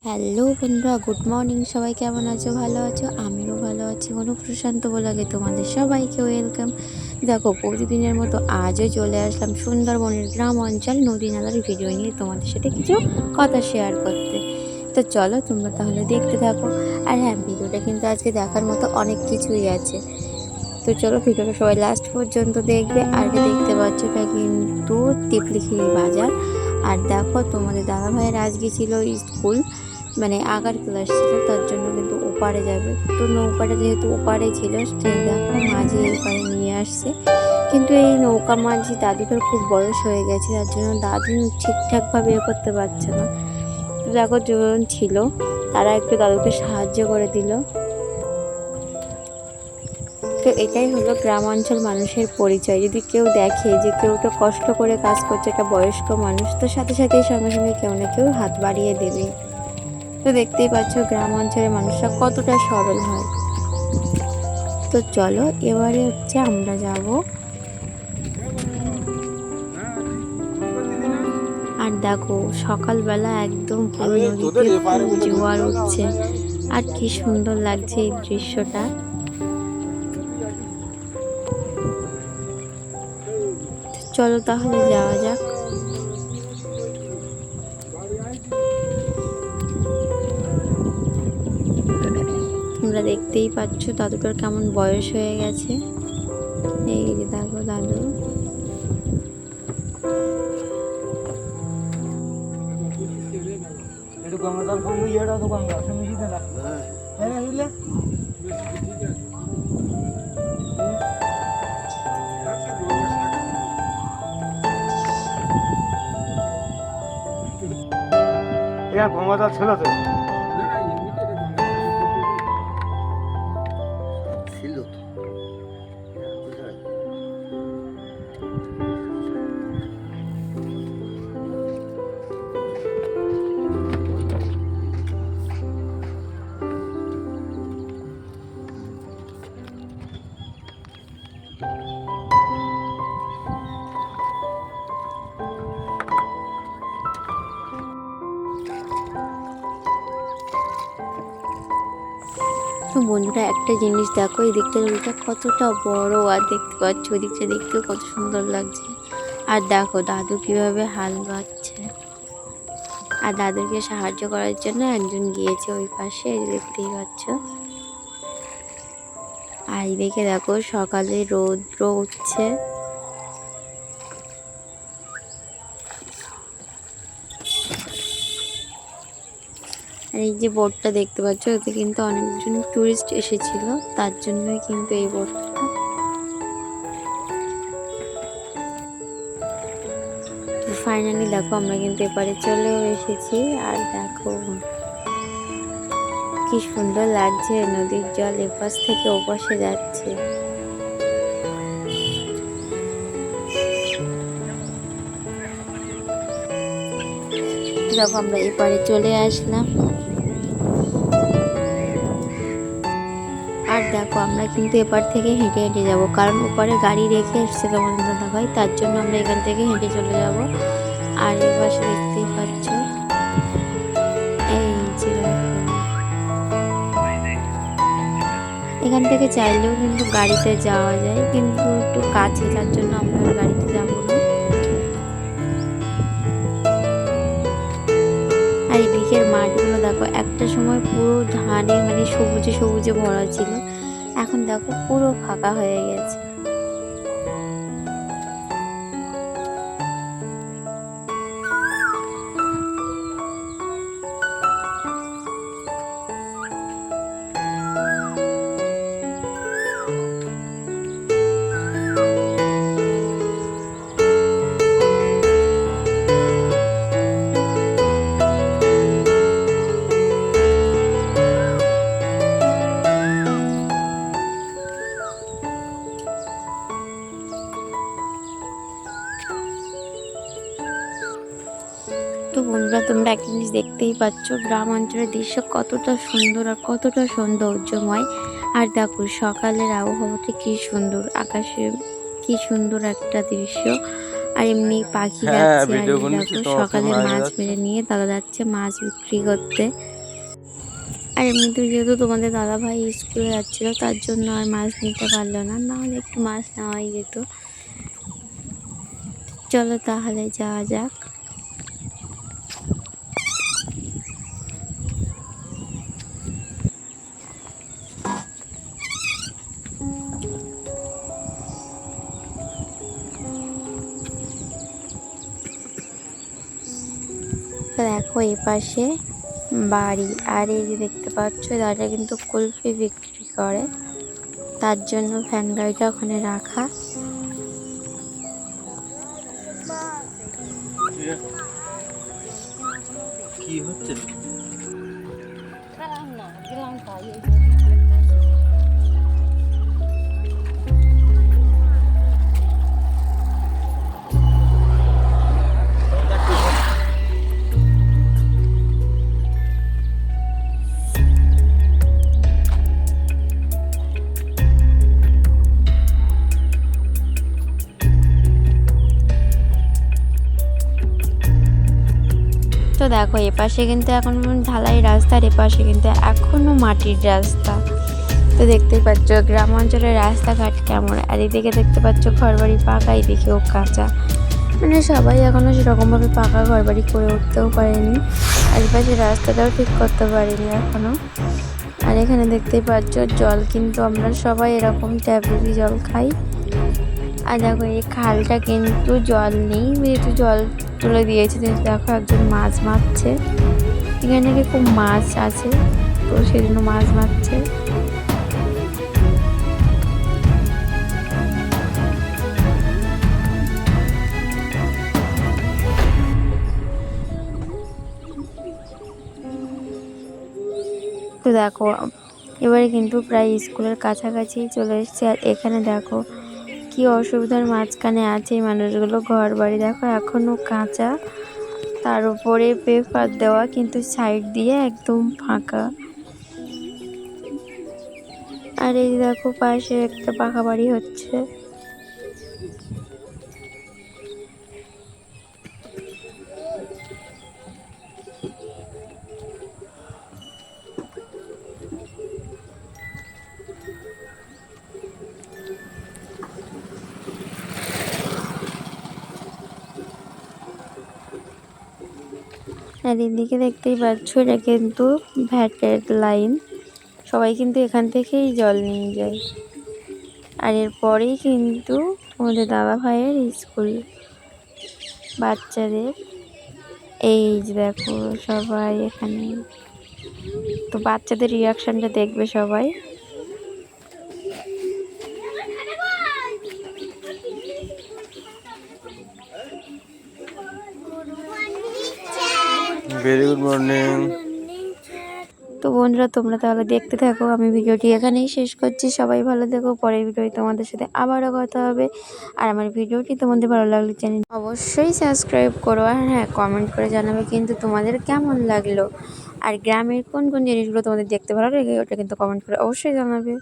Hello বন্ধুরা, good morning. সবাই কেমন আছো? ভালো আছো? আমিও ভালো আছি। অনুপ্রশান্ত ব্লগে তোমাদের সবাইকে ওয়েলকাম। দেখো, প্রতিদিনের মতো আজও চলে আসলাম সুন্দরবনের গ্রাম অঞ্চল নদী নালার ভিডিও নিয়ে তোমাদের সাথে কিছু কথা শেয়ার করতে। তো চলো তোমরা তাহলে দেখতে থাকো। আর হ্যাঁ, ভিডিওটা কিন্তু আজকে দেখার মতো অনেক কিছুই আছে। তো চলো ভিডিওটা সবাই লাস্ট পর্যন্ত দেখবে। আর দেখতে পাচ্ছ এটা কিন্তু তিতলিখিরি বাজার। আর দেখো, তোমাদের দাদা ভাইয়ের আজকে ছিল স্কুল, মানে আঁকার ক্লাস ছিল, তার জন্য কিন্তু ওপারে যাবে। তো নৌকাটা যেহেতু ওপারে ছিল, সে দেখো মাঝি এই পারে নিয়ে আসছে। কিন্তু এই নৌকা মাঝি দাদুটার খুব বয়স হয়ে গেছে, তার জন্য দাদু ঠিকঠাকভাবে করতে পারছে না। তো দেখো, যখন ছিল তারা একটু দাদুকে সাহায্য করে দিল। তো এটাই হলো গ্রাম অঞ্চল মানুষের পরিচয়। যদি কেউ দেখে যে কেউ তো কষ্ট করে কাজ করছে, একটা বয়স্ক মানুষ, তো সাথে সাথে সঙ্গে সঙ্গে কেউ না কেউ হাত বাড়িয়ে দেবে। তো দেখতেই পাচ্ছ গ্রাম অঞ্চলের মানুষরা কতটা সরল হয়। তো চলো এবারে হচ্ছে আমরা যাব। আর দেখো সকালবেলা একদম পুরো নদীতে খুব জোয়ার উঠছে, আর কি সুন্দর লাগছে এই দৃশ্যটা। চলো তাহলে যাওয়া যাক। তোমরা দেখতেই পাচ্ছ দাদুটার কেমন বয়স হয়ে গেছে। এই যে দেখো দাদু। গঙ্গাজল ছিল তো ছিল। তো বন্ধুরা, একটা জিনিস দেখো, এই দিকটা নদীটা কতটা বড়, আর দেখতে পাচ্ছ ওই দিকটা দেখতেও কত সুন্দর লাগছে। আর দেখো দাদু কিভাবে হাল বাচ্ছে, আর দাদুকে সাহায্য করার জন্য একজন গিয়েছে ওই পাশে, দেখতেই পাচ্ছ। আর এদিকে দেখো সকালে রৌদ্র উঠছে। আর এই যে বোটটা দেখতে পাচ্ছ, এতে কিন্তু অনেকজন টুরিস্ট এসেছিল, তার জন্যই কিন্তু এই বোটটা। তো ফাইনালি দেখো আমরা কিন্তু এপারে চলেও এসেছি। আর দেখো কি সুন্দর লাগছে, নদীর জল এপাশ থেকে ওপাশে যাচ্ছে। দেখো আমরা এপারে চলে আসলাম। আর দেখো আমরা কিন্তু এপার থেকে হেঁটে হেঁটে যাব, কারণ ওপারে গাড়ি রেখে এসছে তোমাদের দাদা ভাই, তার জন্য আমরা এখান থেকে হেঁটে চলে যাব। আর এই পাশে দেখতেই পাচ্ছ এই যে এখান থেকে চাইলেও কিন্তু গাড়িতে যাওয়া যায়, কিন্তু একটু কাছে, তার জন্য আমরা গাড়িতে যাবো না। আর এদিকের মাঠগুলো দেখো, একটা সময় পুরো ধানে মানে সবুজে সবুজে ভরা ছিল, এখন দেখো পুরো ফাঁকা হয়ে গেছে। তো বন্ধুরা, তোমরা একটা জিনিস দেখতেই পাচ্ছ, গ্রাম অঞ্চলের দৃশ্য কতটা সুন্দর আর কতটা সৌন্দর্যময়। আর দেখো সকালের আবহাওয়াটা কি সুন্দর, আকাশে কি সুন্দর একটা দৃশ্য। আর এমনি পাখি যাচ্ছে। আর দেখো সকালে মাছ মেরে নিয়ে দাদা যাচ্ছে মাছ বিক্রি করতে। আর এমনিতেও যেহেতু তোমাদের দাদাভাই স্কুলে যাচ্ছিলো তার জন্য আর মাছ নিতে পারলো না, নাহলে একটু মাছ নেওয়াই যেত। চলো তাহলে যাওয়া যাক। দেখো এই পাশে বাড়ি, আর এই যে দেখতে পাচ্ছ দাদাটা কিন্তু কুলফি বিক্রি করে, তার জন্য ফ্যান গাড়িটা ওখানে রাখা। কি হচ্ছে? তো দেখো এপাশে কিন্তু এখন ঢালাই রাস্তা, আর এপাশে কিন্তু এখনো মাটির রাস্তা। তো দেখতেই পাচ্ছ গ্রাম অঞ্চলের রাস্তাঘাট কেমন, আর এদিকে দেখতে পাচ্ছ ঘরবাড়ি পাকা, এদিকেও কাঁচা, মানে সবাই এখনো সেরকমভাবে পাকা ঘরবাড়ি করে উঠতেও পারেনি, আর এপাশে রাস্তাটাও ঠিক করতে পারেনি এখনো। আর এখানে দেখতেই পাচ্ছ জল কিন্তু আমরা সবাই এরকম ট্যাপেরই জল খাই। আর দেখো এই খালটা কিন্তু জল নেই, যেহেতু জল তুলে দিয়েছে, দেখো একজন মাছ মারছে, এখানে নাকি খুব মাছ আছে, তো সেজন্য মাছ মারছে। তো দেখো এবারে কিন্তু প্রায় স্কুলের কাছাকাছি চলে এসেছে, আর এখানে দেখো কি অসুবিধার মাঝখানে আছে এই মানুষগুলো, ঘর বাড়ি দেখো এখনো কাঁচা, তার উপরে পেপার দেওয়া, কিন্তু সাইড দিয়ে একদম ফাঁকা। আর এই দেখো পাশে একটা পাকা বাড়ি হচ্ছে। আর এদিকে দেখতেই পাচ্ছ এটা কিন্তু ভ্যাটের লাইন, সবাই কিন্তু এখান থেকেই জল নিয়ে যায়। আর এরপরেই কিন্তু আমাদের দাদা ভাইয়ের স্কুল বাচ্চাদের, এই যে দেখো সবাই এখানে, তো বাচ্চাদের রিয়াকশনটা দেখবে সবাই। Very good morning. তো বন্ধুরা তোমরা তাহলে দেখতে থাকো, আমি ভিডিওটি এখানেই শেষ করছি। সবাই ভালো থেকো, পরের ভিডিওতে তোমাদের সাথে আবারও কথা হবে। আর আমার ভিডিওটি তোমাদের ভালো লাগলে চ্যানেল অবশ্যই সাবস্ক্রাইব করো, আর হ্যাঁ কমেন্ট করে জানাবে কিন্তু তোমাদের কেমন লাগলো, আর গ্রামের কোন কোন জিনিসগুলো তোমাদের দেখতে ভালো লাগে ওটা কিন্তু কমেন্ট করে অবশ্যই জানাবে।